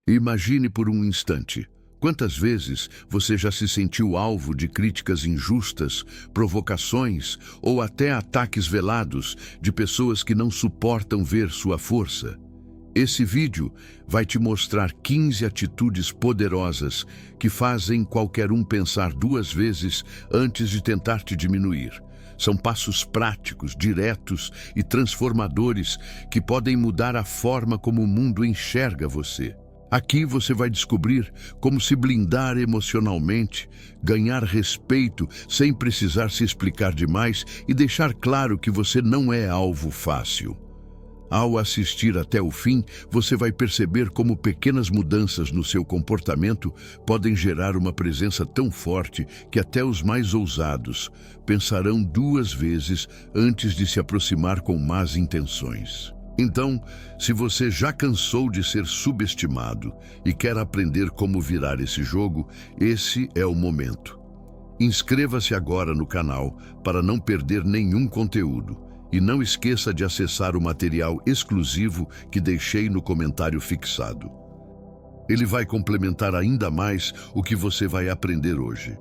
Imagine por um instante. Quantas vezes você já se sentiu alvo de críticas injustas, provocações ou até ataques velados de pessoas que não suportam ver sua força? Esse vídeo vai te mostrar 15 atitudes poderosas que fazem qualquer um pensar duas vezes antes de tentar te diminuir. São passos práticos, diretos e transformadores que podem mudar a forma como o mundo enxerga você. Aqui você vai descobrir como se blindar emocionalmente, ganhar respeito sem precisar se explicar demais e deixar claro que você não é alvo fácil. Ao assistir até o fim, você vai perceber como pequenas mudanças no seu comportamento podem gerar uma presença tão forte que até os mais ousados pensarão duas vezes antes de se aproximar com más intenções. Então, se você já cansou de ser subestimado e quer aprender como virar esse jogo, esse é o momento. Inscreva-se agora no canal para não perder nenhum conteúdo. E não esqueça de acessar o material exclusivo que deixei no comentário fixado. Ele vai complementar ainda mais o que você vai aprender hoje.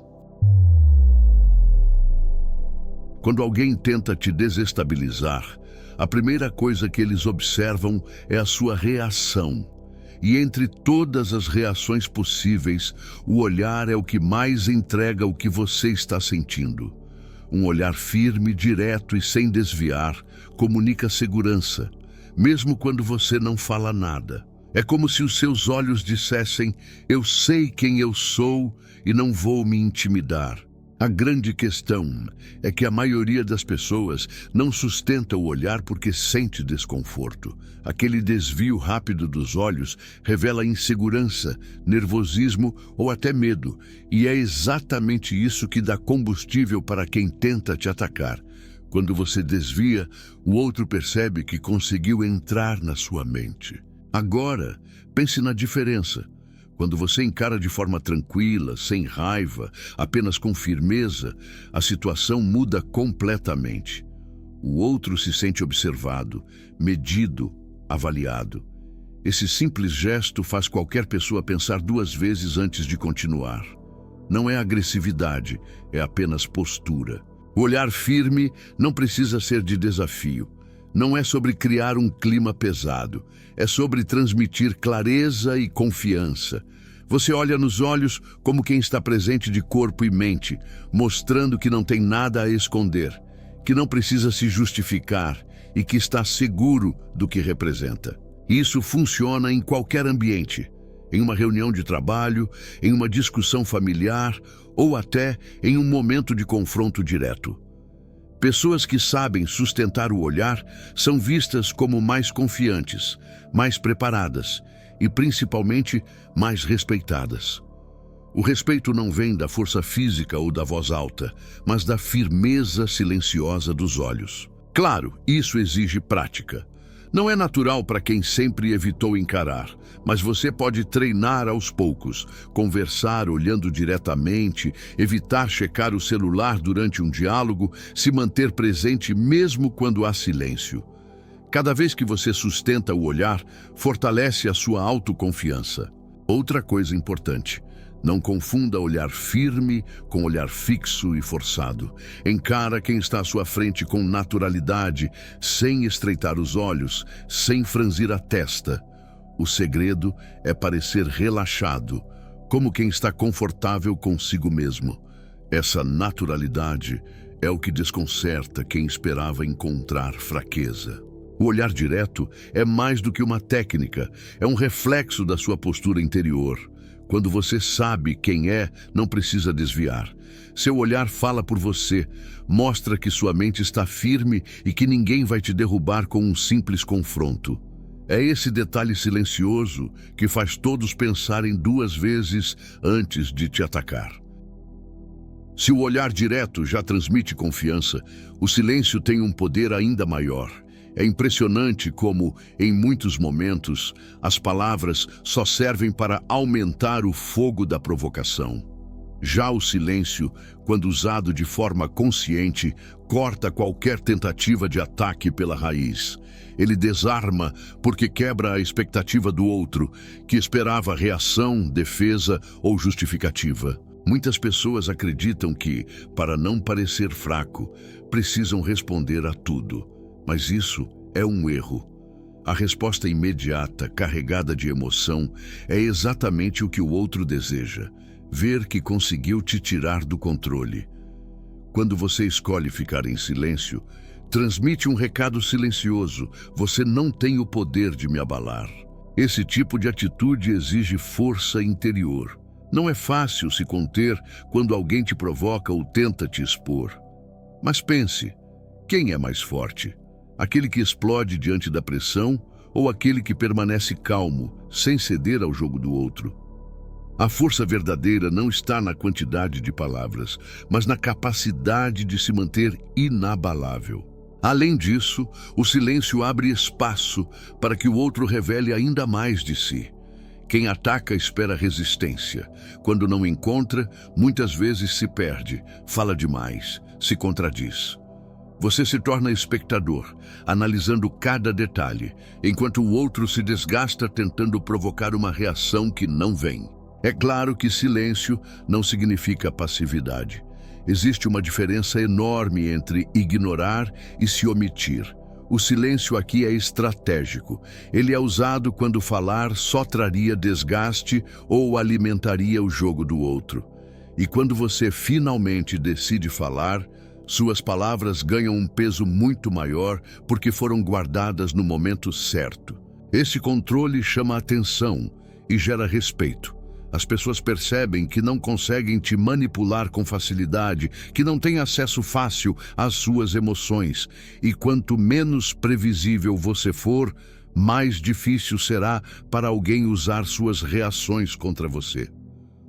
Quando alguém tenta te desestabilizar, a primeira coisa que eles observam é a sua reação. E entre todas as reações possíveis, o olhar é o que mais entrega o que você está sentindo. Um olhar firme, direto e sem desviar, comunica segurança, mesmo quando você não fala nada. É como se os seus olhos dissessem: eu sei quem eu sou e não vou me intimidar. A grande questão é que a maioria das pessoas não sustenta o olhar porque sente desconforto. Aquele desvio rápido dos olhos revela insegurança, nervosismo ou até medo, e é exatamente isso que dá combustível para quem tenta te atacar. Quando você desvia, o outro percebe que conseguiu entrar na sua mente. Agora, pense na diferença. Quando você encara de forma tranquila, sem raiva, apenas com firmeza, a situação muda completamente. O outro se sente observado, medido, avaliado. Esse simples gesto faz qualquer pessoa pensar duas vezes antes de continuar. Não é agressividade, é apenas postura. O olhar firme não precisa ser de desafio. Não é sobre criar um clima pesado, é sobre transmitir clareza e confiança. Você olha nos olhos como quem está presente de corpo e mente, mostrando que não tem nada a esconder, que não precisa se justificar e que está seguro do que representa. Isso funciona em qualquer ambiente, em uma reunião de trabalho, em uma discussão familiar ou até em um momento de confronto direto. Pessoas que sabem sustentar o olhar são vistas como mais confiantes, mais preparadas e, principalmente, mais respeitadas. O respeito não vem da força física ou da voz alta, mas da firmeza silenciosa dos olhos. Claro, isso exige prática. Não é natural para quem sempre evitou encarar, mas você pode treinar aos poucos, conversar olhando diretamente, evitar checar o celular durante um diálogo, se manter presente mesmo quando há silêncio. Cada vez que você sustenta o olhar, fortalece a sua autoconfiança. Outra coisa importante: não confunda olhar firme com olhar fixo e forçado. Encara quem está à sua frente com naturalidade, sem estreitar os olhos, sem franzir a testa. O segredo é parecer relaxado, como quem está confortável consigo mesmo. Essa naturalidade é o que desconcerta quem esperava encontrar fraqueza. O olhar direto é mais do que uma técnica, é um reflexo da sua postura interior. Quando você sabe quem é, não precisa desviar. Seu olhar fala por você, mostra que sua mente está firme e que ninguém vai te derrubar com um simples confronto. É esse detalhe silencioso que faz todos pensarem duas vezes antes de te atacar. Se o olhar direto já transmite confiança, o silêncio tem um poder ainda maior. É impressionante como, em muitos momentos, as palavras só servem para aumentar o fogo da provocação. Já o silêncio, quando usado de forma consciente, corta qualquer tentativa de ataque pela raiz. Ele desarma porque quebra a expectativa do outro, que esperava reação, defesa ou justificativa. Muitas pessoas acreditam que, para não parecer fraco, precisam responder a tudo. Mas isso é um erro. A resposta imediata, carregada de emoção, é exatamente o que o outro deseja. Ver que conseguiu te tirar do controle. Quando você escolhe ficar em silêncio, transmite um recado silencioso: você não tem o poder de me abalar. Esse tipo de atitude exige força interior. Não é fácil se conter quando alguém te provoca ou tenta te expor. Mas pense, quem é mais forte? Aquele que explode diante da pressão ou aquele que permanece calmo, sem ceder ao jogo do outro? A força verdadeira não está na quantidade de palavras, mas na capacidade de se manter inabalável. Além disso, o silêncio abre espaço para que o outro revele ainda mais de si. Quem ataca espera resistência. Quando não encontra, muitas vezes se perde, fala demais, se contradiz. Você se torna espectador, analisando cada detalhe, enquanto o outro se desgasta tentando provocar uma reação que não vem. É claro que silêncio não significa passividade. Existe uma diferença enorme entre ignorar e se omitir. O silêncio aqui é estratégico. Ele é usado quando falar só traria desgaste ou alimentaria o jogo do outro. E quando você finalmente decide falar, suas palavras ganham um peso muito maior porque foram guardadas no momento certo. Esse controle chama atenção e gera respeito. As pessoas percebem que não conseguem te manipular com facilidade, que não têm acesso fácil às suas emoções. E quanto menos previsível você for, mais difícil será para alguém usar suas reações contra você.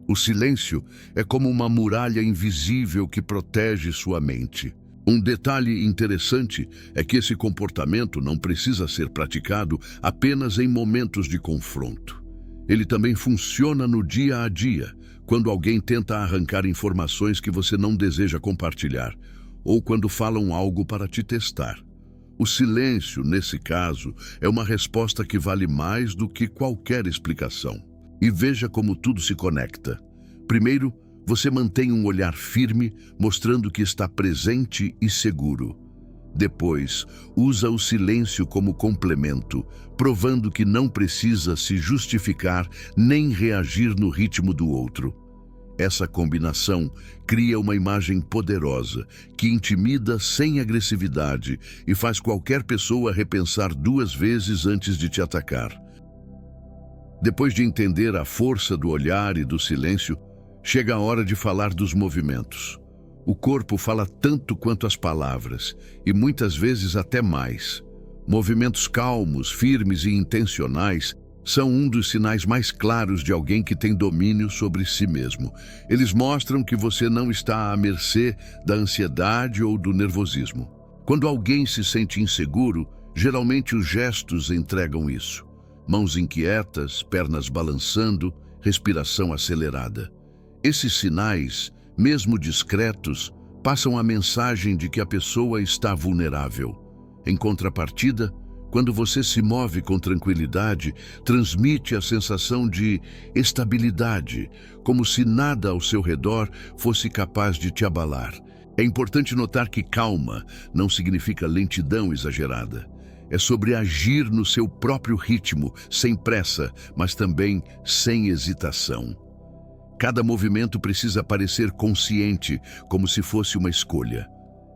O silêncio é como uma muralha invisível que protege sua mente. Um detalhe interessante é que esse comportamento não precisa ser praticado apenas em momentos de confronto. Ele também funciona no dia a dia, quando alguém tenta arrancar informações que você não deseja compartilhar, ou quando falam algo para te testar. O silêncio, nesse caso, é uma resposta que vale mais do que qualquer explicação. E veja como tudo se conecta. Primeiro, você mantém um olhar firme, mostrando que está presente e seguro. Depois, usa o silêncio como complemento, provando que não precisa se justificar nem reagir no ritmo do outro. Essa combinação cria uma imagem poderosa, que intimida sem agressividade e faz qualquer pessoa repensar 2 vezes antes de te atacar. Depois de entender a força do olhar e do silêncio, chega a hora de falar dos movimentos. O corpo fala tanto quanto as palavras, e muitas vezes até mais. Movimentos calmos, firmes e intencionais são um dos sinais mais claros de alguém que tem domínio sobre si mesmo. Eles mostram que você não está à mercê da ansiedade ou do nervosismo. Quando alguém se sente inseguro, geralmente os gestos entregam isso. Mãos inquietas, pernas balançando, respiração acelerada. Esses sinais, mesmo discretos, passam a mensagem de que a pessoa está vulnerável. Em contrapartida, quando você se move com tranquilidade, transmite a sensação de estabilidade, como se nada ao seu redor fosse capaz de te abalar. É importante notar que calma não significa lentidão exagerada. É sobre agir no seu próprio ritmo, sem pressa, mas também sem hesitação. Cada movimento precisa parecer consciente, como se fosse uma escolha.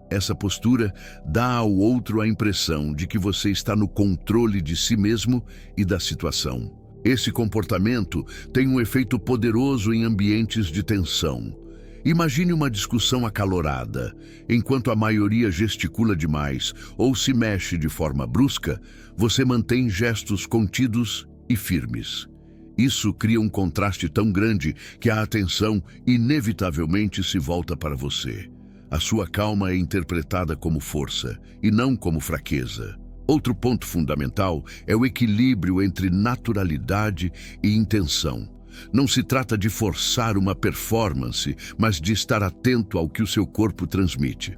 Essa postura dá ao outro a impressão de que você está no controle de si mesmo e da situação. Esse comportamento tem um efeito poderoso em ambientes de tensão. Imagine uma discussão acalorada. Enquanto a maioria gesticula demais ou se mexe de forma brusca, você mantém gestos contidos e firmes. Isso cria um contraste tão grande que a atenção inevitavelmente se volta para você. A sua calma é interpretada como força e não como fraqueza. Outro ponto fundamental é o equilíbrio entre naturalidade e intenção. Não se trata de forçar uma performance, mas de estar atento ao que o seu corpo transmite.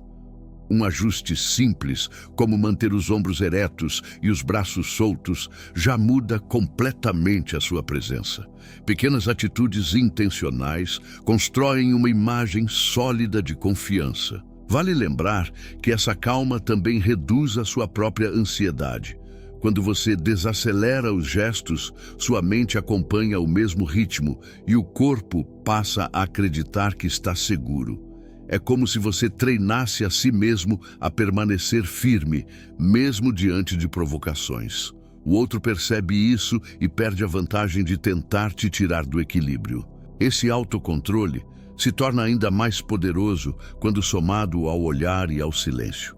Um ajuste simples, como manter os ombros eretos e os braços soltos, já muda completamente a sua presença. Pequenas atitudes intencionais constroem uma imagem sólida de confiança. Vale lembrar que essa calma também reduz a sua própria ansiedade. Quando você desacelera os gestos, sua mente acompanha o mesmo ritmo e o corpo passa a acreditar que está seguro. É como se você treinasse a si mesmo a permanecer firme, mesmo diante de provocações. O outro percebe isso e perde a vantagem de tentar te tirar do equilíbrio. Esse autocontrole se torna ainda mais poderoso quando somado ao olhar e ao silêncio.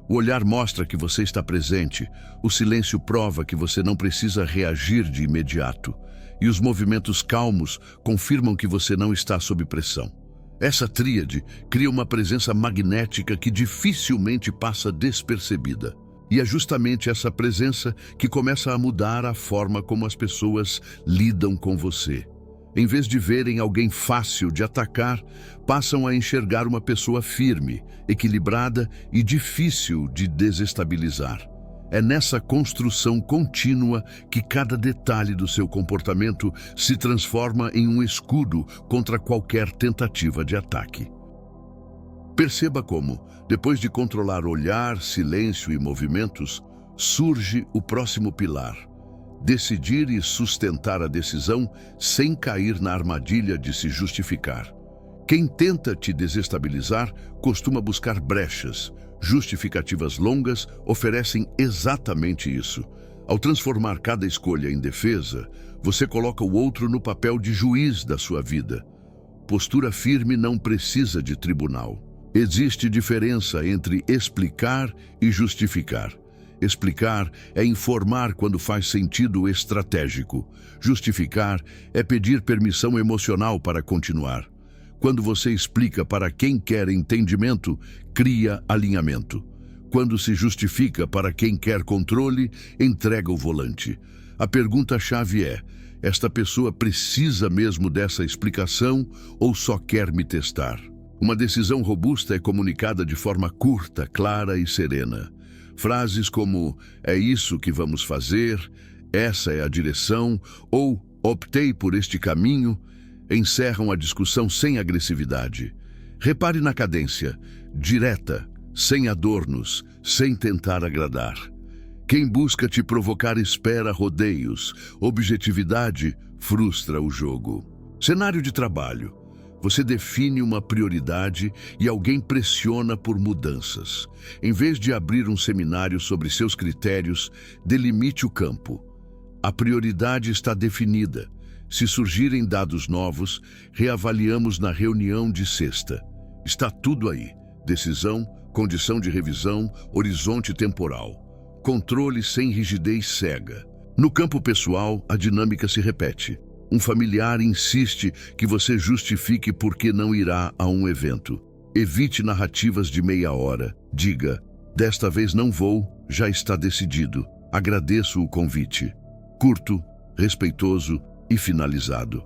O olhar mostra que você está presente, o silêncio prova que você não precisa reagir de imediato, e os movimentos calmos confirmam que você não está sob pressão. Essa tríade cria uma presença magnética que dificilmente passa despercebida. E é justamente essa presença que começa a mudar a forma como as pessoas lidam com você. Em vez de verem alguém fácil de atacar, passam a enxergar uma pessoa firme, equilibrada e difícil de desestabilizar. É nessa construção contínua que cada detalhe do seu comportamento se transforma em um escudo contra qualquer tentativa de ataque. Perceba como, depois de controlar olhar, silêncio e movimentos, surge o próximo pilar: decidir e sustentar a decisão sem cair na armadilha de se justificar. Quem tenta te desestabilizar costuma buscar brechas. Justificativas longas oferecem exatamente isso. Ao transformar cada escolha em defesa, você coloca o outro no papel de juiz da sua vida. Postura firme não precisa de tribunal. Existe diferença entre explicar e justificar. Explicar é informar quando faz sentido estratégico. Justificar é pedir permissão emocional para continuar. Quando você explica para quem quer entendimento, cria alinhamento. Quando se justifica para quem quer controle, entrega o volante. A pergunta-chave é: esta pessoa precisa mesmo dessa explicação ou só quer me testar? Uma decisão robusta é comunicada de forma curta, clara e serena. Frases como "é isso que vamos fazer", "essa é a direção" ou "optei por este caminho" encerram a discussão sem agressividade. Repare na cadência, direta, sem adornos, sem tentar agradar. Quem busca te provocar espera rodeios, objetividade frustra o jogo. Cenário de trabalho. Você define uma prioridade e alguém pressiona por mudanças. Em vez de abrir um seminário sobre seus critérios, delimite o campo. A prioridade está definida. Se surgirem dados novos, reavaliamos na reunião de sexta. Está tudo aí: decisão, condição de revisão, horizonte temporal. Controle sem rigidez cega. No campo pessoal, a dinâmica se repete. Um familiar insiste que você justifique por que não irá a um evento. Evite narrativas de meia hora. Diga: desta vez não vou, já está decidido. Agradeço o convite. Curto, respeitoso e finalizado.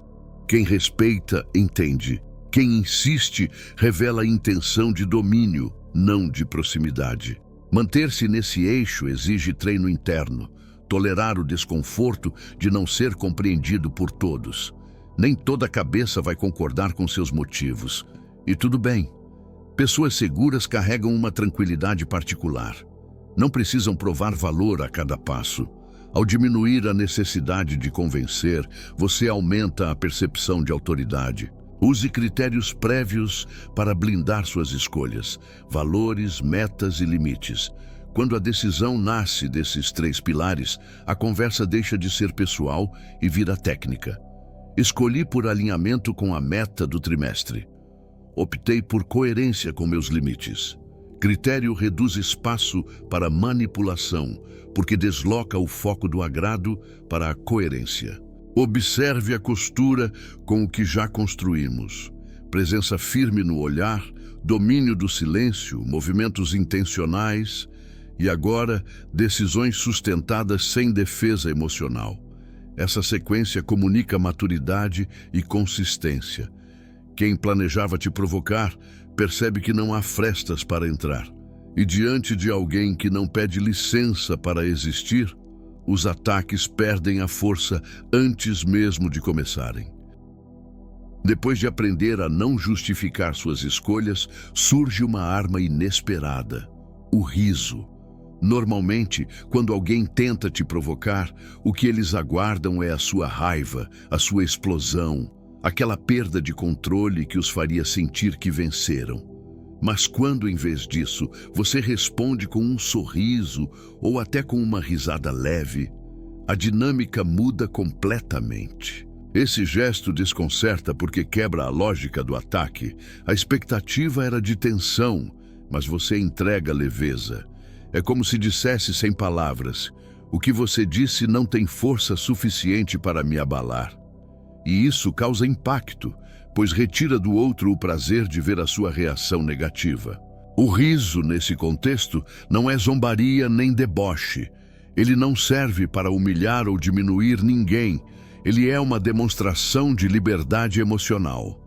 Quem respeita, entende. Quem insiste, revela intenção de domínio, não de proximidade. Manter-se nesse eixo exige treino interno. Tolerar o desconforto de não ser compreendido por todos. Nem toda cabeça vai concordar com seus motivos. E tudo bem. Pessoas seguras carregam uma tranquilidade particular. Não precisam provar valor a cada passo. Ao diminuir a necessidade de convencer, você aumenta a percepção de autoridade. Use critérios prévios para blindar suas escolhas, valores, metas e limites. Quando a decisão nasce desses 3 pilares, a conversa deixa de ser pessoal e vira técnica. Escolhi por alinhamento com a meta do trimestre. Optei por coerência com meus limites. Critério reduz espaço para manipulação, porque desloca o foco do agrado para a coerência. Observe a costura com o que já construímos. Presença firme no olhar, domínio do silêncio, movimentos intencionais e agora decisões sustentadas sem defesa emocional. Essa sequência comunica maturidade e consistência. Quem planejava te provocar percebe que não há frestas para entrar. E diante de alguém que não pede licença para existir, os ataques perdem a força antes mesmo de começarem. Depois de aprender a não justificar suas escolhas, surge uma arma inesperada: o riso. Normalmente, quando alguém tenta te provocar, o que eles aguardam é a sua raiva, a sua explosão, aquela perda de controle que os faria sentir que venceram. Mas quando, em vez disso, você responde com um sorriso ou até com uma risada leve, a dinâmica muda completamente. Esse gesto desconcerta porque quebra a lógica do ataque. A expectativa era de tensão, mas você entrega leveza. É como se dissesse sem palavras: o que você disse não tem força suficiente para me abalar. E isso causa impacto, pois retira do outro o prazer de ver a sua reação negativa. O riso, nesse contexto, não é zombaria nem deboche. Ele não serve para humilhar ou diminuir ninguém. Ele é uma demonstração de liberdade emocional.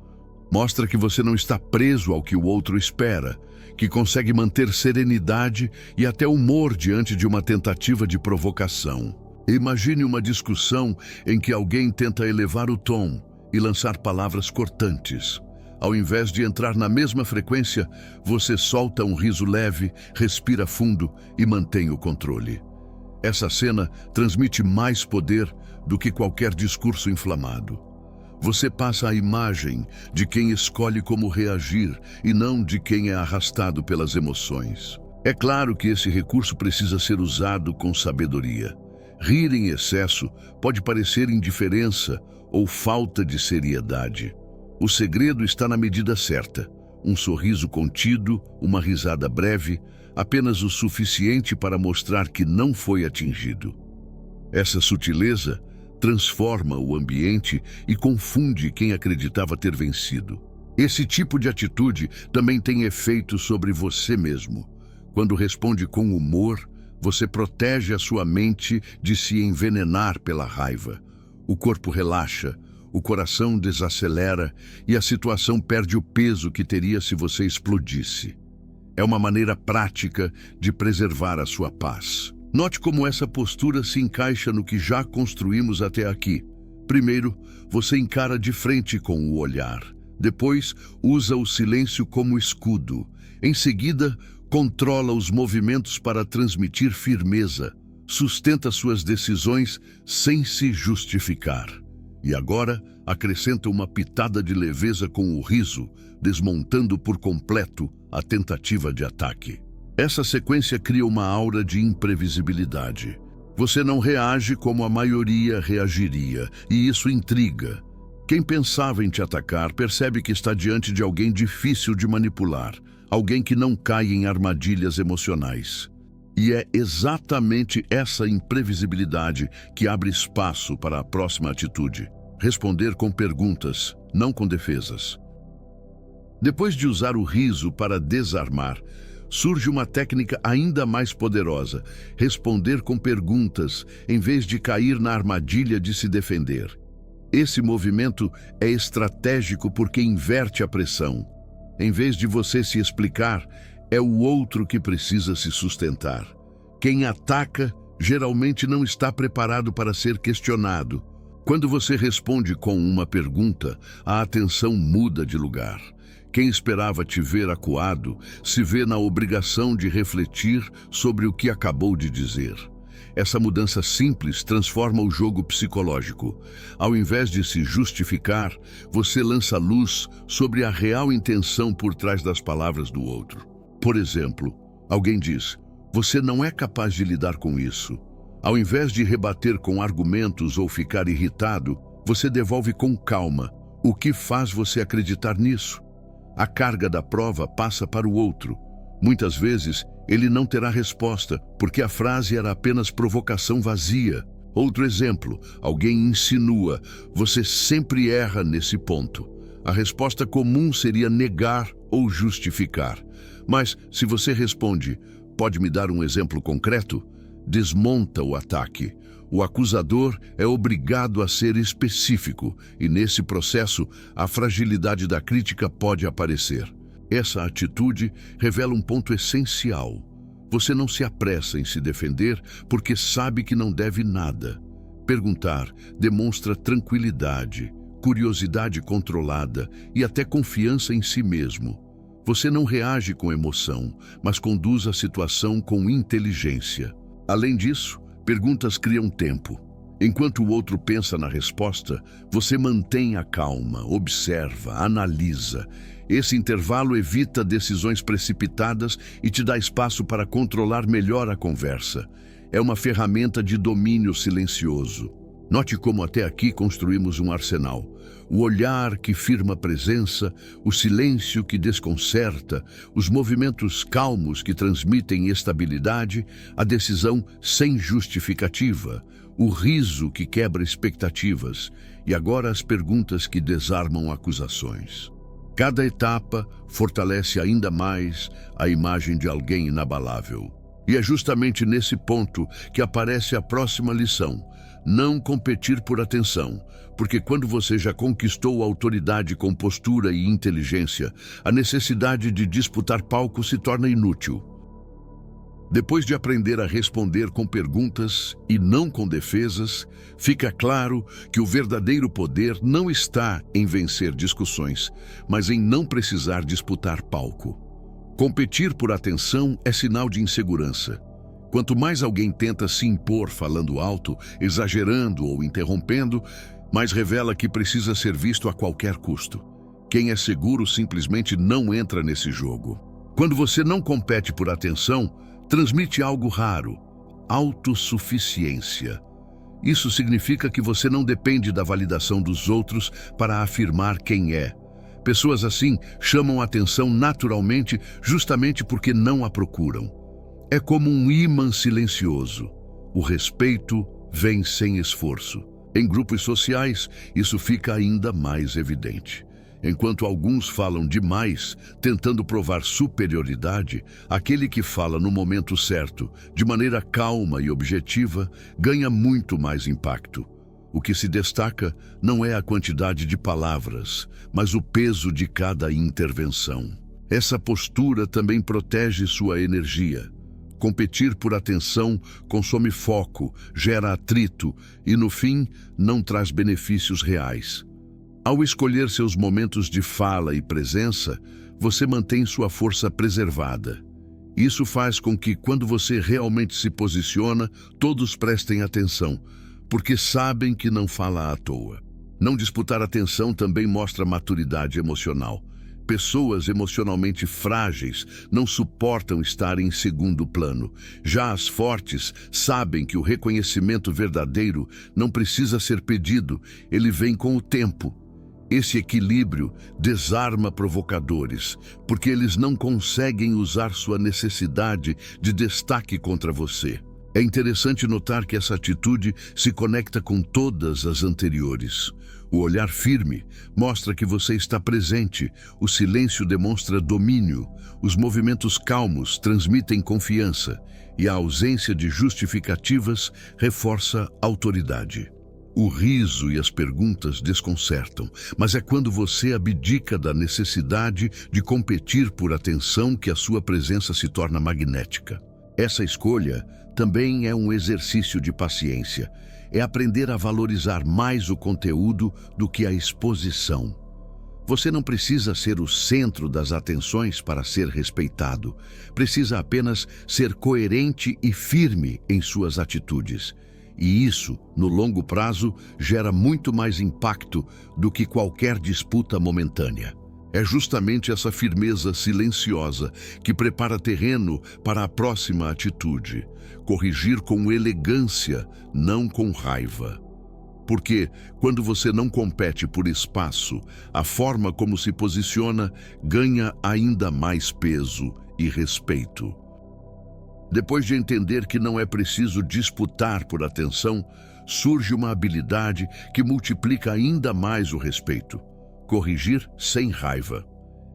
Mostra que você não está preso ao que o outro espera, que consegue manter serenidade e até humor diante de uma tentativa de provocação. Imagine uma discussão em que alguém tenta elevar o tom e lançar palavras cortantes. Ao invés de entrar na mesma frequência, você solta um riso leve, respira fundo e mantém o controle. Essa cena transmite mais poder do que qualquer discurso inflamado. Você passa a imagem de quem escolhe como reagir e não de quem é arrastado pelas emoções. É claro que esse recurso precisa ser usado com sabedoria. Rir em excesso pode parecer indiferença ou falta de seriedade. O segredo está na medida certa: um sorriso contido, uma risada breve, apenas o suficiente para mostrar que não foi atingido. Essa sutileza transforma o ambiente e confunde quem acreditava ter vencido. Esse tipo de atitude também tem efeito sobre você mesmo. Quando responde com humor, você protege a sua mente de se envenenar pela raiva. O corpo relaxa, o coração desacelera e a situação perde o peso que teria se você explodisse. É uma maneira prática de preservar a sua paz. Note como essa postura se encaixa no que já construímos até aqui. Primeiro, você encara de frente com o olhar. Depois, usa o silêncio como escudo. Em seguida, controla os movimentos para transmitir firmeza. Sustenta suas decisões sem se justificar. E agora, acrescenta uma pitada de leveza com o riso, desmontando por completo a tentativa de ataque. Essa sequência cria uma aura de imprevisibilidade. Você não reage como a maioria reagiria, e isso intriga. Quem pensava em te atacar percebe que está diante de alguém difícil de manipular, alguém que não cai em armadilhas emocionais. E é exatamente essa imprevisibilidade que abre espaço para a próxima atitude: responder com perguntas, não com defesas. Depois de usar o riso para desarmar, surge uma técnica ainda mais poderosa: responder com perguntas, em vez de cair na armadilha de se defender. Esse movimento é estratégico porque inverte a pressão. Em vez de você se explicar, é o outro que precisa se sustentar. Quem ataca geralmente não está preparado para ser questionado. Quando você responde com uma pergunta, a atenção muda de lugar. Quem esperava te ver acuado se vê na obrigação de refletir sobre o que acabou de dizer. Essa mudança simples transforma o jogo psicológico. Ao invés de se justificar, você lança luz sobre a real intenção por trás das palavras do outro. Por exemplo, alguém diz: "Você não é capaz de lidar com isso." Ao invés de rebater com argumentos ou ficar irritado, você devolve com calma: "O que faz você acreditar nisso?" A carga da prova passa para o outro. Muitas vezes, ele não terá resposta, porque a frase era apenas provocação vazia. Outro exemplo: alguém insinua: "Você sempre erra nesse ponto." A resposta comum seria negar ou justificar. Mas, se você responde: "Pode me dar um exemplo concreto?", desmonta o ataque. O acusador é obrigado a ser específico e, nesse processo, a fragilidade da crítica pode aparecer. Essa atitude revela um ponto essencial. Você não se apressa em se defender porque sabe que não deve nada. Perguntar demonstra tranquilidade, curiosidade controlada e até confiança em si mesmo. Você não reage com emoção, mas conduz a situação com inteligência. Além disso, perguntas criam tempo. Enquanto o outro pensa na resposta, você mantém a calma, observa, analisa. Esse intervalo evita decisões precipitadas e te dá espaço para controlar melhor a conversa. É uma ferramenta de domínio silencioso. Note como até aqui construímos um arsenal. O olhar que firma presença, o silêncio que desconcerta, os movimentos calmos que transmitem estabilidade, a decisão sem justificativa, o riso que quebra expectativas e agora as perguntas que desarmam acusações. Cada etapa fortalece ainda mais a imagem de alguém inabalável. E é justamente nesse ponto que aparece a próxima lição. Não competir por atenção, porque quando você já conquistou a autoridade com postura e inteligência, a necessidade de disputar palco se torna inútil. Depois de aprender a responder com perguntas e não com defesas, fica claro que o verdadeiro poder não está em vencer discussões, mas em não precisar disputar palco. Competir por atenção é sinal de insegurança. Quanto mais alguém tenta se impor falando alto, exagerando ou interrompendo, mais revela que precisa ser visto a qualquer custo. Quem é seguro simplesmente não entra nesse jogo. Quando você não compete por atenção, transmite algo raro: autossuficiência. Isso significa que você não depende da validação dos outros para afirmar quem é. Pessoas assim chamam a atenção naturalmente justamente porque não a procuram. É como um ímã silencioso. O respeito vem sem esforço. Em grupos sociais, isso fica ainda mais evidente. Enquanto alguns falam demais, tentando provar superioridade, aquele que fala no momento certo, de maneira calma e objetiva, ganha muito mais impacto. O que se destaca não é a quantidade de palavras, mas o peso de cada intervenção. Essa postura também protege sua energia. Competir por atenção consome foco, gera atrito e, no fim, não traz benefícios reais. Ao escolher seus momentos de fala e presença, você mantém sua força preservada. Isso faz com que, quando você realmente se posiciona, todos prestem atenção, porque sabem que não fala à toa. Não disputar atenção também mostra maturidade emocional. Pessoas emocionalmente frágeis não suportam estar em segundo plano. Já as fortes sabem que o reconhecimento verdadeiro não precisa ser pedido, ele vem com o tempo. Esse equilíbrio desarma provocadores, porque eles não conseguem usar sua necessidade de destaque contra você. É interessante notar que essa atitude se conecta com todas as anteriores. O olhar firme mostra que você está presente, o silêncio demonstra domínio, os movimentos calmos transmitem confiança e a ausência de justificativas reforça autoridade. O riso e as perguntas desconcertam, mas é quando você abdica da necessidade de competir por atenção que a sua presença se torna magnética. Essa escolha também é um exercício de paciência. É aprender a valorizar mais o conteúdo do que a exposição. Você não precisa ser o centro das atenções para ser respeitado. Precisa apenas ser coerente e firme em suas atitudes. E isso, no longo prazo, gera muito mais impacto do que qualquer disputa momentânea. É justamente essa firmeza silenciosa que prepara terreno para a próxima atitude. Corrigir com elegância, não com raiva. Porque, quando você não compete por espaço, a forma como se posiciona ganha ainda mais peso e respeito. Depois de entender que não é preciso disputar por atenção, surge uma habilidade que multiplica ainda mais o respeito. Corrigir sem raiva.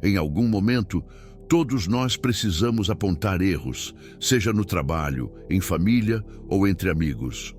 Em algum momento, todos nós precisamos apontar erros, seja no trabalho, em família ou entre amigos.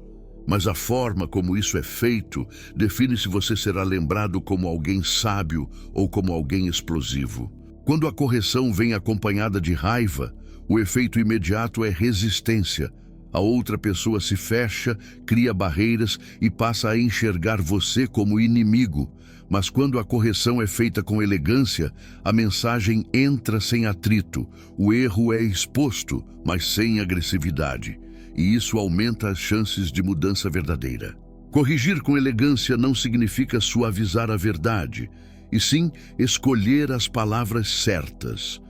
Mas a forma como isso é feito define se você será lembrado como alguém sábio ou como alguém explosivo. Quando a correção vem acompanhada de raiva, o efeito imediato é resistência. A outra pessoa se fecha, cria barreiras e passa a enxergar você como inimigo. Mas quando a correção é feita com elegância, a mensagem entra sem atrito. O erro é exposto, mas sem agressividade. E isso aumenta as chances de mudança verdadeira. Corrigir com elegância não significa suavizar a verdade, e sim escolher as palavras certas.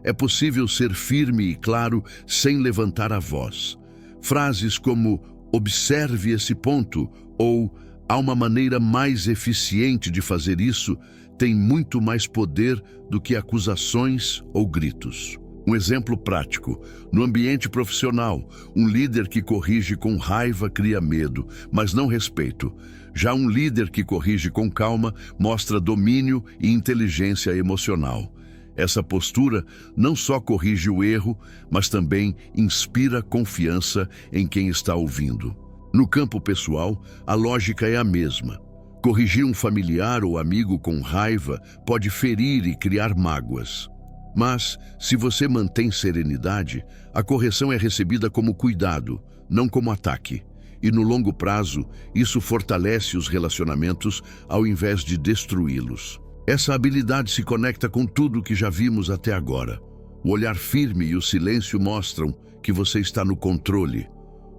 É possível ser firme e claro sem levantar a voz. Frases como "observe esse ponto" ou "há uma maneira mais eficiente de fazer isso" têm muito mais poder do que acusações ou gritos. Um exemplo prático: no ambiente profissional, um líder que corrige com raiva cria medo, mas não respeito. Já um líder que corrige com calma mostra domínio e inteligência emocional. Essa postura não só corrige o erro, mas também inspira confiança em quem está ouvindo. No campo pessoal, a lógica é a mesma. Corrigir um familiar ou amigo com raiva pode ferir e criar mágoas. Mas, se você mantém serenidade, a correção é recebida como cuidado, não como ataque. E no longo prazo, isso fortalece os relacionamentos ao invés de destruí-los. Essa habilidade se conecta com tudo o que já vimos até agora. O olhar firme e o silêncio mostram que você está no controle.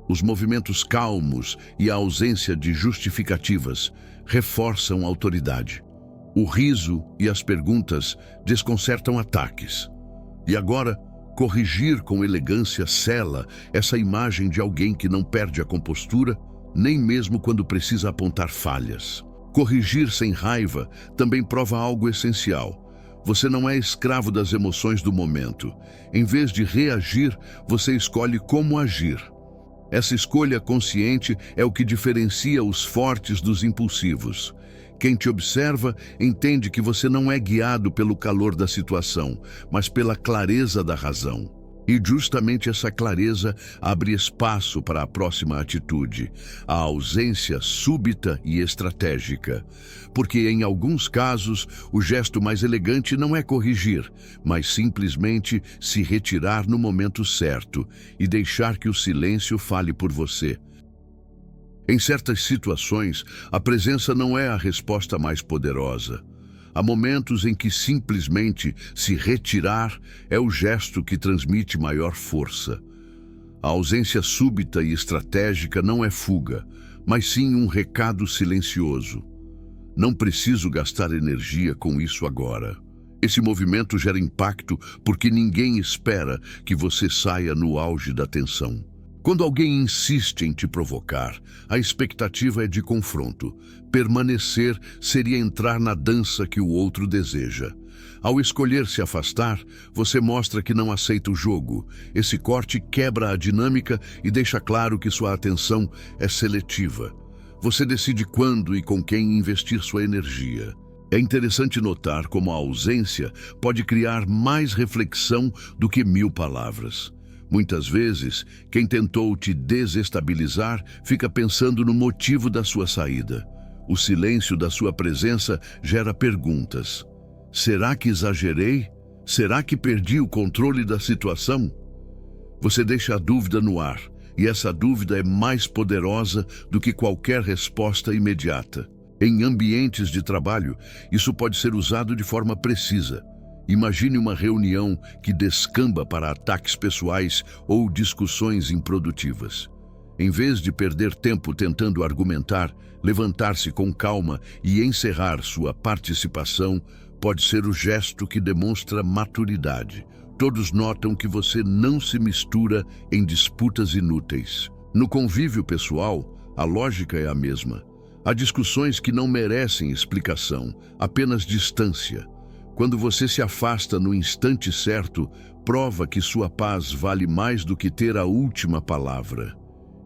Os movimentos calmos e a ausência de justificativas reforçam a autoridade. O riso e as perguntas desconcertam ataques. E agora, corrigir com elegância sela essa imagem de alguém que não perde a compostura, nem mesmo quando precisa apontar falhas. Corrigir sem raiva também prova algo essencial. Você não é escravo das emoções do momento. Em vez de reagir, você escolhe como agir. Essa escolha consciente é o que diferencia os fortes dos impulsivos. Quem te observa entende que você não é guiado pelo calor da situação, mas pela clareza da razão. E justamente essa clareza abre espaço para a próxima atitude, a ausência súbita e estratégica. Porque em alguns casos, o gesto mais elegante não é corrigir, mas simplesmente se retirar no momento certo e deixar que o silêncio fale por você. Em certas situações, a presença não é a resposta mais poderosa. Há momentos em que simplesmente se retirar é o gesto que transmite maior força. A ausência súbita e estratégica não é fuga, mas sim um recado silencioso. Não preciso gastar energia com isso agora. Esse movimento gera impacto porque ninguém espera que você saia no auge da tensão. Quando alguém insiste em te provocar, a expectativa é de confronto. Permanecer seria entrar na dança que o outro deseja. Ao escolher se afastar, você mostra que não aceita o jogo. Esse corte quebra a dinâmica e deixa claro que sua atenção é seletiva. Você decide quando e com quem investir sua energia. É interessante notar como a ausência pode criar mais reflexão do que 1000 palavras. Muitas vezes, quem tentou te desestabilizar fica pensando no motivo da sua saída. O silêncio da sua presença gera perguntas. Será que exagerei? Será que perdi o controle da situação? Você deixa a dúvida no ar, e essa dúvida é mais poderosa do que qualquer resposta imediata. Em ambientes de trabalho, isso pode ser usado de forma precisa. Imagine uma reunião que descamba para ataques pessoais ou discussões improdutivas. Em vez de perder tempo tentando argumentar, levantar-se com calma e encerrar sua participação pode ser o gesto que demonstra maturidade. Todos notam que você não se mistura em disputas inúteis. No convívio pessoal, a lógica é a mesma. Há discussões que não merecem explicação, apenas distância. Quando você se afasta no instante certo, prova que sua paz vale mais do que ter a última palavra.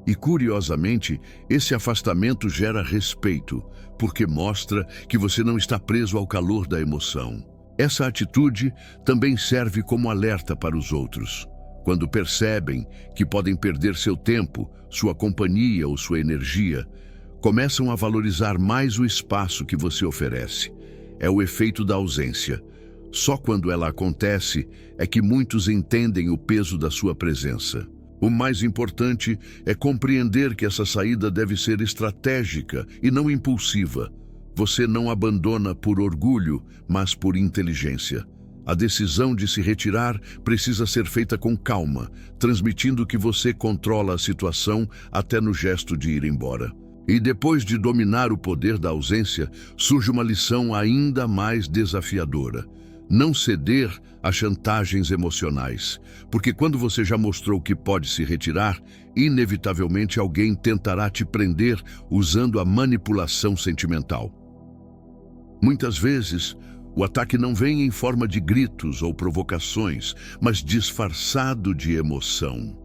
E, curiosamente, esse afastamento gera respeito, porque mostra que você não está preso ao calor da emoção. Essa atitude também serve como alerta para os outros. Quando percebem que podem perder seu tempo, sua companhia ou sua energia, começam a valorizar mais o espaço que você oferece. É o efeito da ausência. Só quando ela acontece é que muitos entendem o peso da sua presença. O mais importante é compreender que essa saída deve ser estratégica e não impulsiva. Você não abandona por orgulho, mas por inteligência. A decisão de se retirar precisa ser feita com calma, transmitindo que você controla a situação até no gesto de ir embora. E depois de dominar o poder da ausência, surge uma lição ainda mais desafiadora. Não ceder a chantagens emocionais, porque quando você já mostrou que pode se retirar, inevitavelmente alguém tentará te prender usando a manipulação sentimental. Muitas vezes, o ataque não vem em forma de gritos ou provocações, mas disfarçado de emoção.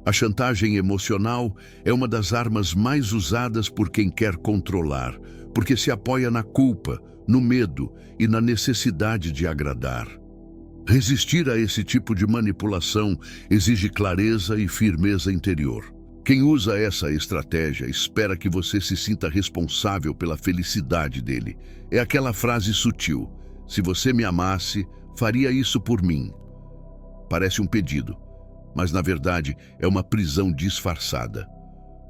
A chantagem emocional é uma das armas mais usadas por quem quer controlar, porque se apoia na culpa, no medo e na necessidade de agradar. Resistir a esse tipo de manipulação exige clareza e firmeza interior. Quem usa essa estratégia espera que você se sinta responsável pela felicidade dele. É aquela frase sutil: se você me amasse, faria isso por mim. Parece um pedido, mas na verdade é uma prisão disfarçada.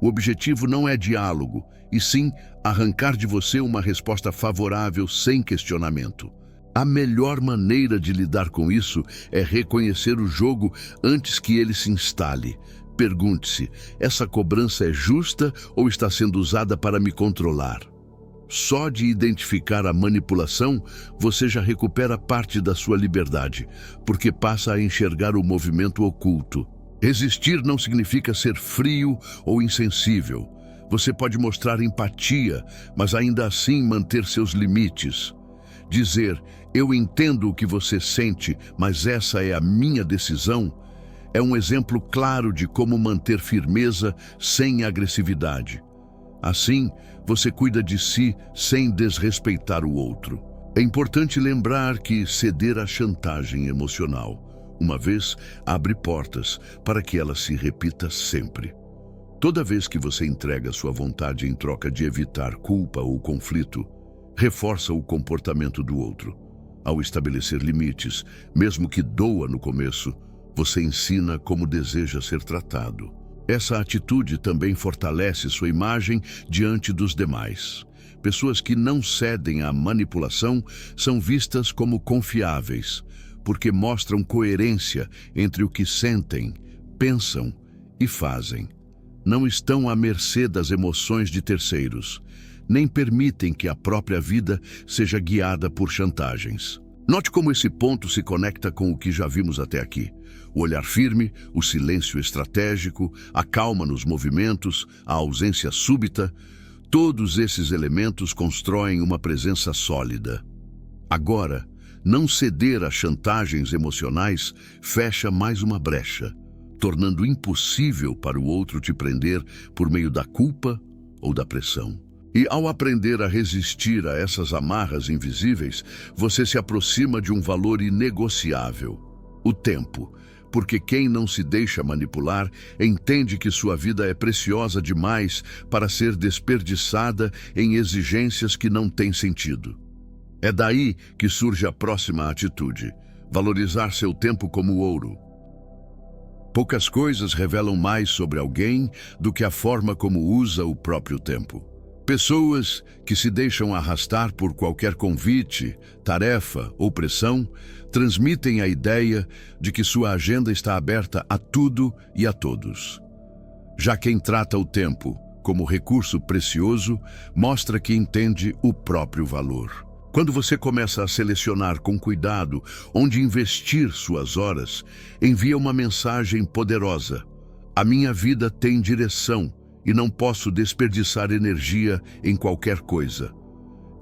O objetivo não é diálogo, e sim arrancar de você uma resposta favorável sem questionamento. A melhor maneira de lidar com isso é reconhecer o jogo antes que ele se instale. Pergunte-se: essa cobrança é justa ou está sendo usada para me controlar? Só de identificar a manipulação, você já recupera parte da sua liberdade, porque passa a enxergar o movimento oculto. Resistir não significa ser frio ou insensível. Você pode mostrar empatia, mas ainda assim manter seus limites. Dizer: eu entendo o que você sente, mas essa é a minha decisão, é um exemplo claro de como manter firmeza sem agressividade. Assim, você cuida de si sem desrespeitar o outro. É importante lembrar que ceder à chantagem emocional, uma vez, abre portas para que ela se repita sempre. Toda vez que você entrega sua vontade em troca de evitar culpa ou conflito, reforça o comportamento do outro. Ao estabelecer limites, mesmo que doa no começo, você ensina como deseja ser tratado. Essa atitude também fortalece sua imagem diante dos demais. Pessoas que não cedem à manipulação são vistas como confiáveis, porque mostram coerência entre o que sentem, pensam e fazem. Não estão à mercê das emoções de terceiros, nem permitem que a própria vida seja guiada por chantagens. Note como esse ponto se conecta com o que já vimos até aqui. O olhar firme, o silêncio estratégico, a calma nos movimentos, a ausência súbita, todos esses elementos constroem uma presença sólida. Agora, não ceder a chantagens emocionais fecha mais uma brecha, tornando impossível para o outro te prender por meio da culpa ou da pressão. E ao aprender a resistir a essas amarras invisíveis, você se aproxima de um valor inegociável: o tempo. Porque quem não se deixa manipular entende que sua vida é preciosa demais para ser desperdiçada em exigências que não têm sentido. É daí que surge a próxima atitude: valorizar seu tempo como ouro. Poucas coisas revelam mais sobre alguém do que a forma como usa o próprio tempo. Pessoas que se deixam arrastar por qualquer convite, tarefa ou pressão transmitem a ideia de que sua agenda está aberta a tudo e a todos. Já quem trata o tempo como recurso precioso mostra que entende o próprio valor. Quando você começa a selecionar com cuidado onde investir suas horas, envia uma mensagem poderosa: a minha vida tem direção e não posso desperdiçar energia em qualquer coisa.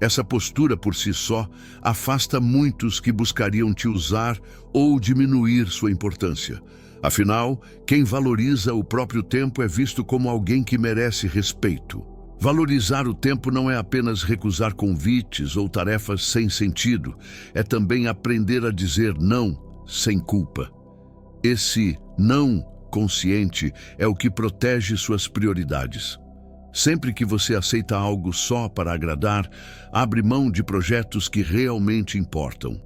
Essa postura por si só afasta muitos que buscariam te usar ou diminuir sua importância. Afinal, quem valoriza o próprio tempo é visto como alguém que merece respeito. Valorizar o tempo não é apenas recusar convites ou tarefas sem sentido, é também aprender a dizer não sem culpa. Esse não consciente é o que protege suas prioridades. Sempre que você aceita algo só para agradar, abre mão de projetos que realmente importam.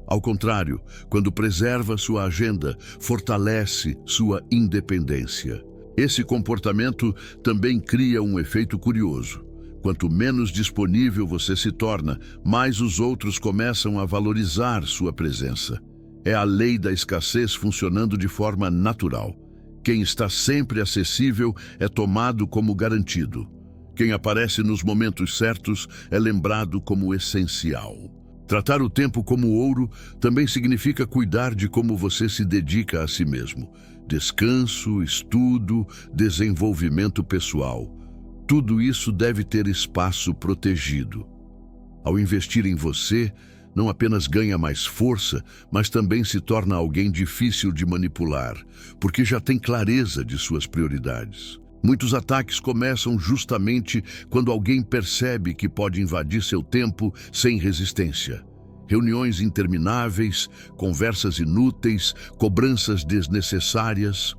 Ao contrário, quando preserva sua agenda, fortalece sua independência. Esse comportamento também cria um efeito curioso. Quanto menos disponível você se torna, mais os outros começam a valorizar sua presença. É a lei da escassez funcionando de forma natural. Quem está sempre acessível é tomado como garantido. Quem aparece nos momentos certos é lembrado como essencial. Tratar o tempo como ouro também significa cuidar de como você se dedica a si mesmo. Descanso, estudo, desenvolvimento pessoal. Tudo isso deve ter espaço protegido. Ao investir em você, não apenas ganha mais força, mas também se torna alguém difícil de manipular, porque já tem clareza de suas prioridades. Muitos ataques começam justamente quando alguém percebe que pode invadir seu tempo sem resistência. Reuniões intermináveis, conversas inúteis, cobranças desnecessárias.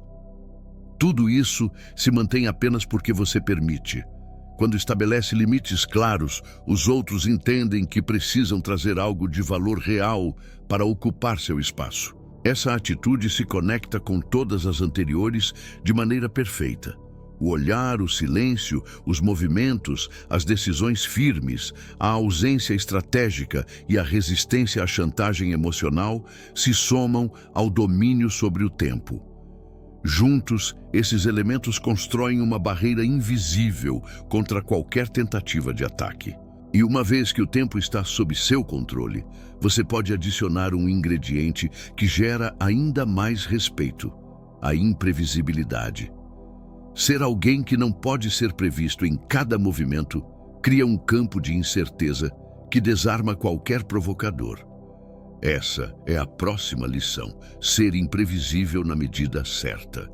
Tudo isso se mantém apenas porque você permite. Quando estabelece limites claros, os outros entendem que precisam trazer algo de valor real para ocupar seu espaço. Essa atitude se conecta com todas as anteriores de maneira perfeita. O olhar, o silêncio, os movimentos, as decisões firmes, a ausência estratégica e a resistência à chantagem emocional se somam ao domínio sobre o tempo. Juntos, esses elementos constroem uma barreira invisível contra qualquer tentativa de ataque. E uma vez que o tempo está sob seu controle, você pode adicionar um ingrediente que gera ainda mais respeito: a imprevisibilidade. Ser alguém que não pode ser previsto em cada movimento cria um campo de incerteza que desarma qualquer provocador. Essa é a próxima lição: ser imprevisível na medida certa.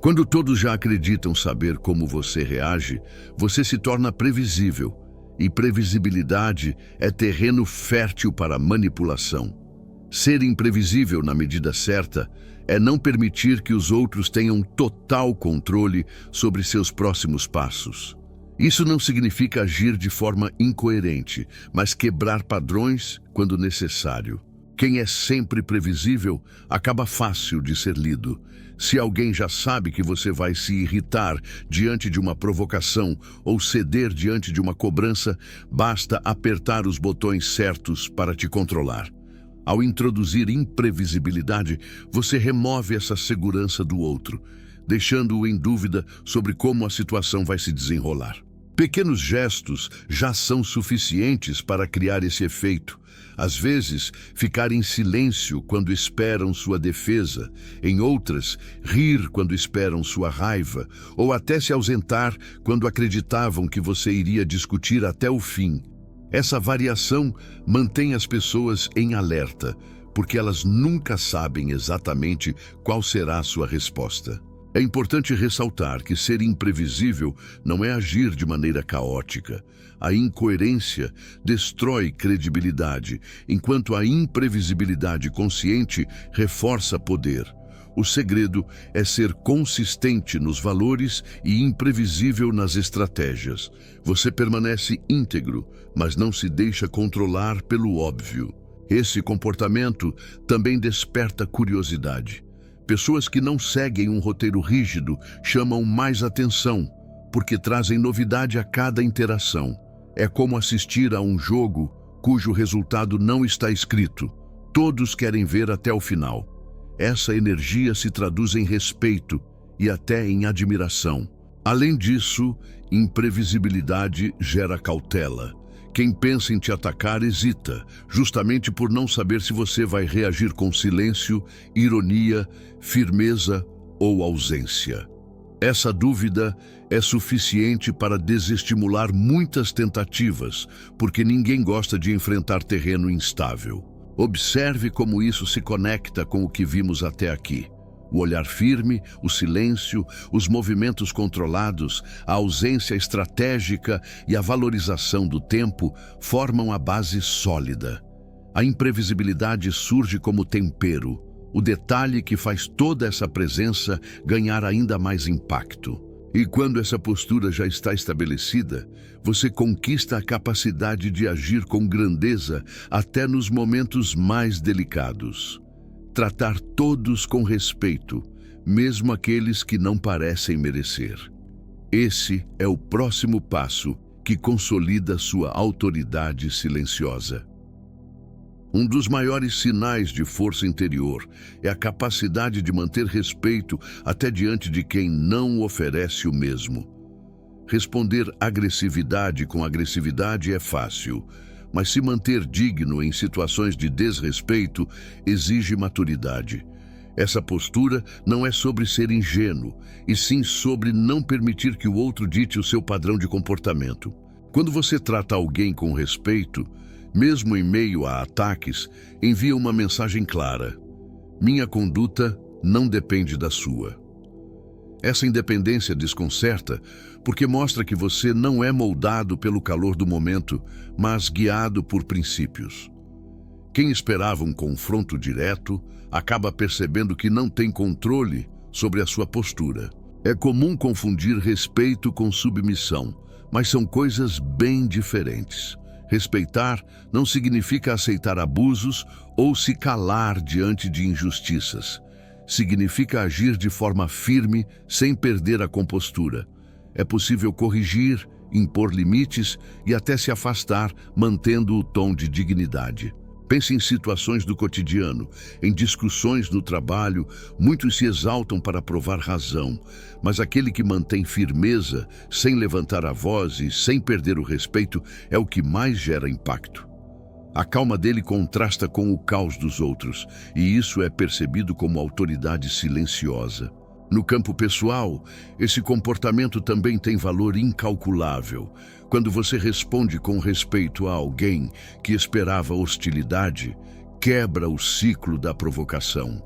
Quando todos já acreditam saber como você reage, você se torna previsível, e previsibilidade é terreno fértil para manipulação. Ser imprevisível na medida certa é não permitir que os outros tenham total controle sobre seus próximos passos. Isso não significa agir de forma incoerente, mas quebrar padrões quando necessário. Quem é sempre previsível acaba fácil de ser lido. Se alguém já sabe que você vai se irritar diante de uma provocação ou ceder diante de uma cobrança, basta apertar os botões certos para te controlar. Ao introduzir imprevisibilidade, você remove essa segurança do outro, deixando-o em dúvida sobre como a situação vai se desenrolar. Pequenos gestos já são suficientes para criar esse efeito. Às vezes, ficar em silêncio quando esperam sua defesa, em outras, rir quando esperam sua raiva, ou até se ausentar quando acreditavam que você iria discutir até o fim. Essa variação mantém as pessoas em alerta, porque elas nunca sabem exatamente qual será a sua resposta. É importante ressaltar que ser imprevisível não é agir de maneira caótica. A incoerência destrói credibilidade, enquanto a imprevisibilidade consciente reforça poder. O segredo é ser consistente nos valores e imprevisível nas estratégias. Você permanece íntegro, mas não se deixa controlar pelo óbvio. Esse comportamento também desperta curiosidade. Pessoas que não seguem um roteiro rígido chamam mais atenção, porque trazem novidade a cada interação. É como assistir a um jogo cujo resultado não está escrito. Todos querem ver até o final. Essa energia se traduz em respeito e até em admiração. Além disso, imprevisibilidade gera cautela. Quem pensa em te atacar hesita, justamente por não saber se você vai reagir com silêncio, ironia, firmeza ou ausência. Essa dúvida é suficiente para desestimular muitas tentativas, porque ninguém gosta de enfrentar terreno instável. Observe como isso se conecta com o que vimos até aqui. O olhar firme, o silêncio, os movimentos controlados, a ausência estratégica e a valorização do tempo formam a base sólida. A imprevisibilidade surge como tempero, o detalhe que faz toda essa presença ganhar ainda mais impacto. E quando essa postura já está estabelecida, você conquista a capacidade de agir com grandeza até nos momentos mais delicados. Tratar todos com respeito, mesmo aqueles que não parecem merecer. Esse é o próximo passo que consolida sua autoridade silenciosa. Um dos maiores sinais de força interior é a capacidade de manter respeito até diante de quem não oferece o mesmo. Responder agressividade com agressividade é fácil, mas se manter digno em situações de desrespeito exige maturidade. Essa postura não é sobre ser ingênuo, e sim sobre não permitir que o outro dite o seu padrão de comportamento. Quando você trata alguém com respeito, mesmo em meio a ataques, envia uma mensagem clara: minha conduta não depende da sua. Essa independência desconcerta porque mostra que você não é moldado pelo calor do momento, mas guiado por princípios. Quem esperava um confronto direto acaba percebendo que não tem controle sobre a sua postura. É comum confundir respeito com submissão, mas são coisas bem diferentes. Respeitar não significa aceitar abusos ou se calar diante de injustiças. Significa agir de forma firme, sem perder a compostura. É possível corrigir, impor limites e até se afastar, mantendo o tom de dignidade. Pense em situações do cotidiano, em discussões no trabalho, muitos se exaltam para provar razão, mas aquele que mantém firmeza, sem levantar a voz e sem perder o respeito, é o que mais gera impacto. A calma dele contrasta com o caos dos outros, e isso é percebido como autoridade silenciosa. No campo pessoal, esse comportamento também tem valor incalculável. Quando você responde com respeito a alguém que esperava hostilidade, quebra o ciclo da provocação.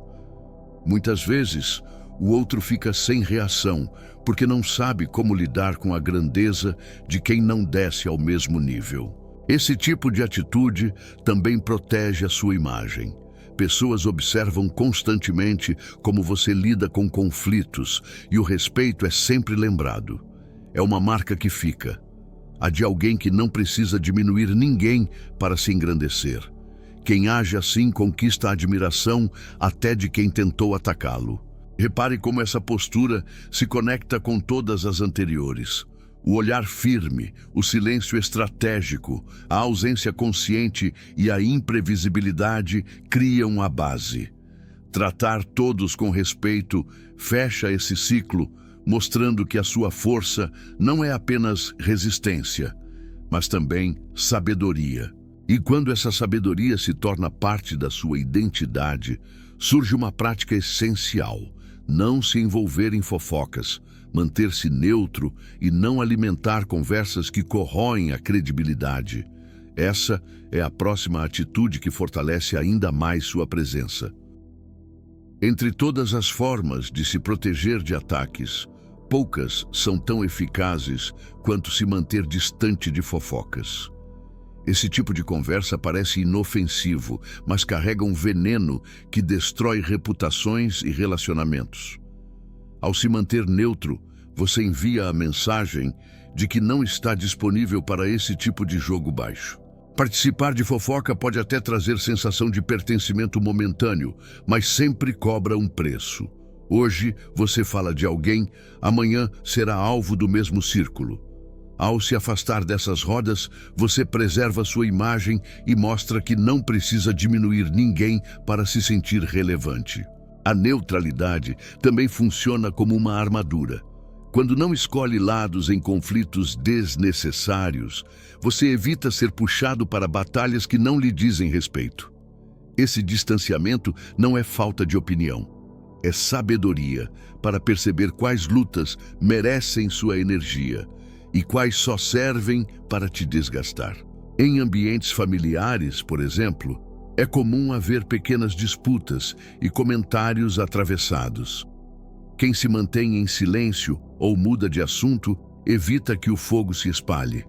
Muitas vezes, o outro fica sem reação, porque não sabe como lidar com a grandeza de quem não desce ao mesmo nível. Esse tipo de atitude também protege a sua imagem. Pessoas observam constantemente como você lida com conflitos e o respeito é sempre lembrado. É uma marca que fica. A de alguém que não precisa diminuir ninguém para se engrandecer. Quem age assim conquista a admiração até de quem tentou atacá-lo. Repare como essa postura se conecta com todas as anteriores. O olhar firme, o silêncio estratégico, a ausência consciente e a imprevisibilidade criam a base. Tratar todos com respeito fecha esse ciclo, mostrando que a sua força não é apenas resistência, mas também sabedoria. E quando essa sabedoria se torna parte da sua identidade, surge uma prática essencial: não se envolver em fofocas, manter-se neutro e não alimentar conversas que corroem a credibilidade. Essa é a próxima atitude que fortalece ainda mais sua presença. Entre todas as formas de se proteger de ataques, poucas são tão eficazes quanto se manter distante de fofocas. Esse tipo de conversa parece inofensivo, mas carrega um veneno que destrói reputações e relacionamentos. Ao se manter neutro, você envia a mensagem de que não está disponível para esse tipo de jogo baixo. Participar de fofoca pode até trazer sensação de pertencimento momentâneo, mas sempre cobra um preço. Hoje você fala de alguém, amanhã será alvo do mesmo círculo. Ao se afastar dessas rodas, você preserva sua imagem e mostra que não precisa diminuir ninguém para se sentir relevante. A neutralidade também funciona como uma armadura. Quando não escolhe lados em conflitos desnecessários, você evita ser puxado para batalhas que não lhe dizem respeito. Esse distanciamento não é falta de opinião, é sabedoria para perceber quais lutas merecem sua energia e quais só servem para te desgastar. Em ambientes familiares, por exemplo, é comum haver pequenas disputas e comentários atravessados. Quem se mantém em silêncio ou muda de assunto evita que o fogo se espalhe.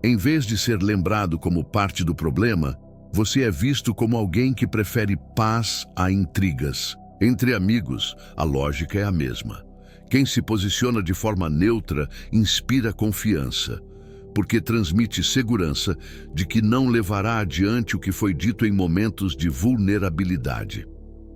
Em vez de ser lembrado como parte do problema, Você é visto como alguém que prefere paz a intrigas. Entre amigos, a lógica é a mesma. Quem se posiciona de forma neutra inspira confiança, porque transmite segurança de que não levará adiante o que foi dito em momentos de vulnerabilidade.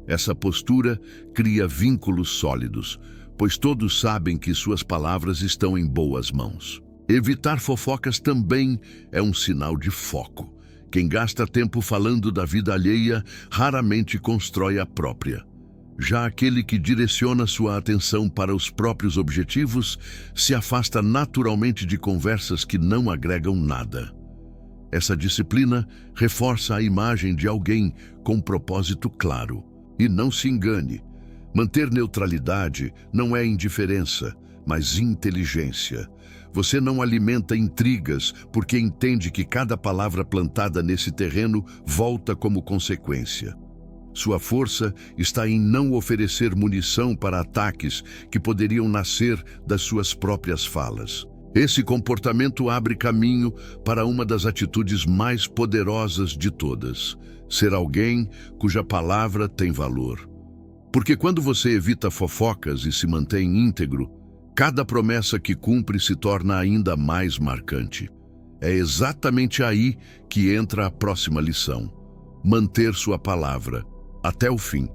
Essa postura cria vínculos sólidos, pois todos sabem que suas palavras estão em boas mãos. Evitar fofocas também é um sinal de foco. Quem gasta tempo falando da vida alheia raramente constrói a própria. Já aquele que direciona sua atenção para os próprios objetivos se afasta naturalmente de conversas que não agregam nada. Essa disciplina reforça a imagem de alguém com um propósito claro. E não se engane, manter neutralidade não é indiferença, mas inteligência. Você não alimenta intrigas porque entende que cada palavra plantada nesse terreno volta como consequência. Sua força está em não oferecer munição para ataques que poderiam nascer das suas próprias falas. Esse comportamento abre caminho para uma das atitudes mais poderosas de todas: ser alguém cuja palavra tem valor. Porque quando você evita fofocas e se mantém íntegro, cada promessa que cumpre se torna ainda mais marcante. É exatamente aí que entra a próxima lição: manter sua palavra até o fim.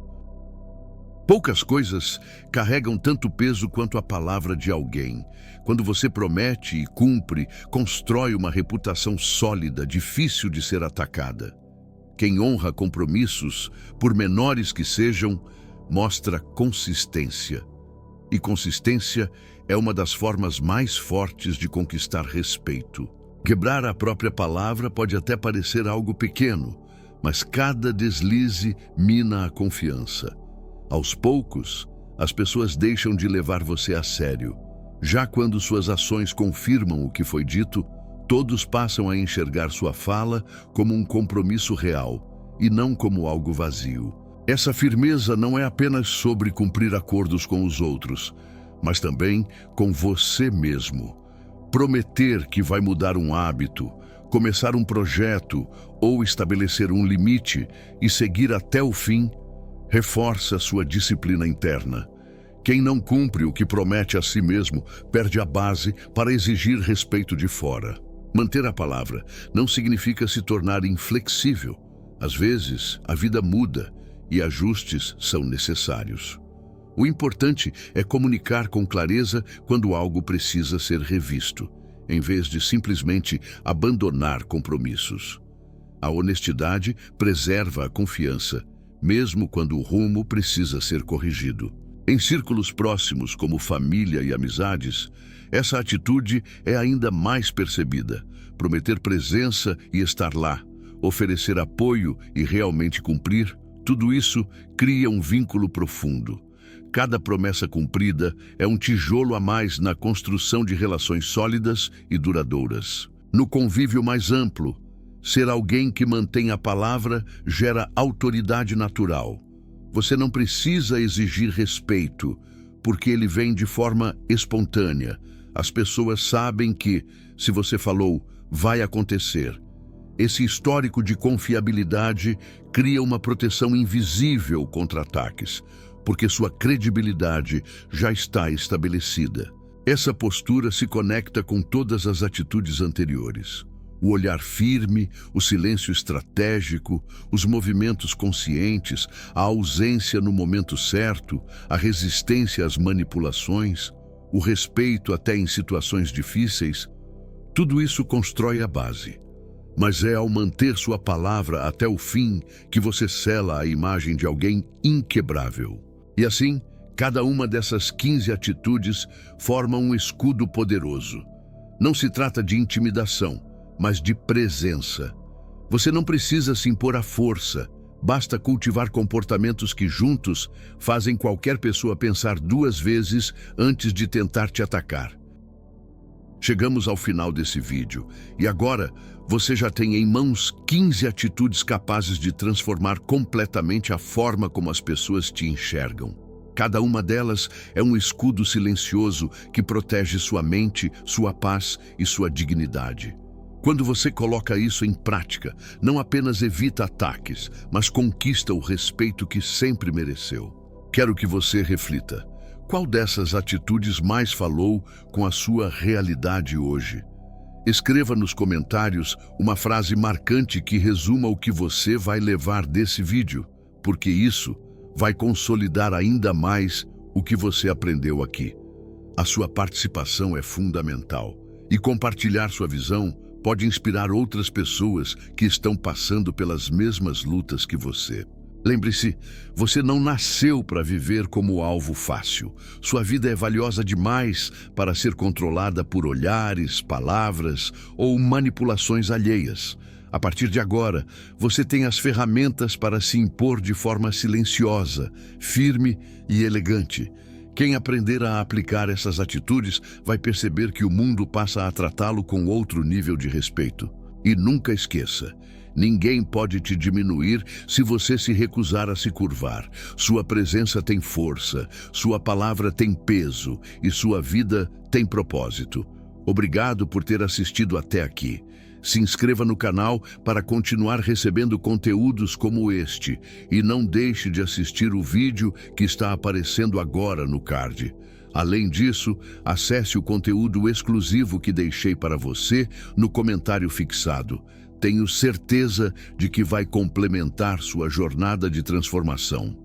Poucas coisas carregam tanto peso quanto a palavra de alguém. Quando você promete e cumpre, constrói uma reputação sólida, difícil de ser atacada. Quem honra compromissos, por menores que sejam, mostra consistência. E consistência é uma das formas mais fortes de conquistar respeito. Quebrar a própria palavra pode até parecer algo pequeno, mas cada deslize mina a confiança. Aos poucos, as pessoas deixam de levar você a sério. Já quando suas ações confirmam o que foi dito, todos passam a enxergar sua fala como um compromisso real e não como algo vazio. Essa firmeza não é apenas sobre cumprir acordos com os outros, mas também com você mesmo. Prometer que vai mudar um hábito, começar um projeto ou estabelecer um limite e seguir até o fim reforça sua disciplina interna. Quem não cumpre o que promete a si mesmo perde a base para exigir respeito de fora. Manter a palavra não significa se tornar inflexível. Às vezes, a vida muda e ajustes são necessários. O importante é comunicar com clareza quando algo precisa ser revisto, em vez de simplesmente abandonar compromissos. A honestidade preserva a confiança, mesmo quando o rumo precisa ser corrigido. Em círculos próximos, como família e amizades, essa atitude é ainda mais percebida. Prometer presença e estar lá, oferecer apoio e realmente cumprir, tudo isso cria um vínculo profundo. Cada promessa cumprida é um tijolo a mais na construção de relações sólidas e duradouras. No convívio mais amplo, ser alguém que mantém a palavra gera autoridade natural. Você não precisa exigir respeito, porque ele vem de forma espontânea. As pessoas sabem que, se você falou, vai acontecer. Esse histórico de confiabilidade cria uma proteção invisível contra ataques, porque sua credibilidade já está estabelecida. Essa postura se conecta com todas as atitudes anteriores. O olhar firme, o silêncio estratégico, os movimentos conscientes, a ausência no momento certo, a resistência às manipulações, o respeito até em situações difíceis, tudo isso constrói a base. Mas é ao manter sua palavra até o fim que você sela a imagem de alguém inquebrável. E assim, cada uma dessas 15 atitudes forma um escudo poderoso. Não se trata de intimidação, mas de presença. Você não precisa se impor à força, basta cultivar comportamentos que juntos fazem qualquer pessoa pensar 2 vezes antes de tentar te atacar. Chegamos ao final desse vídeo e agora você já tem em mãos 15 atitudes capazes de transformar completamente a forma como as pessoas te enxergam. Cada uma delas é um escudo silencioso que protege sua mente, sua paz e sua dignidade. Quando você coloca isso em prática, não apenas evita ataques, mas conquista o respeito que sempre mereceu. Quero que você reflita. Qual dessas atitudes mais falou com a sua realidade hoje? Escreva nos comentários uma frase marcante que resuma o que você vai levar desse vídeo, porque isso vai consolidar ainda mais o que você aprendeu aqui. A sua participação é fundamental e compartilhar sua visão pode inspirar outras pessoas que estão passando pelas mesmas lutas que você. Lembre-se, você não nasceu para viver como alvo fácil. Sua vida é valiosa demais para ser controlada por olhares, palavras ou manipulações alheias. A partir de agora, você tem as ferramentas para se impor de forma silenciosa, firme e elegante. Quem aprender a aplicar essas atitudes vai perceber que o mundo passa a tratá-lo com outro nível de respeito. E nunca esqueça, ninguém pode te diminuir se você se recusar a se curvar. Sua presença tem força, sua palavra tem peso e sua vida tem propósito. Obrigado por ter assistido até aqui. Se inscreva no canal para continuar recebendo conteúdos como este e não deixe de assistir o vídeo que está aparecendo agora no card. Além disso, acesse o conteúdo exclusivo que deixei para você no comentário fixado. Tenho certeza de que vai complementar sua jornada de transformação.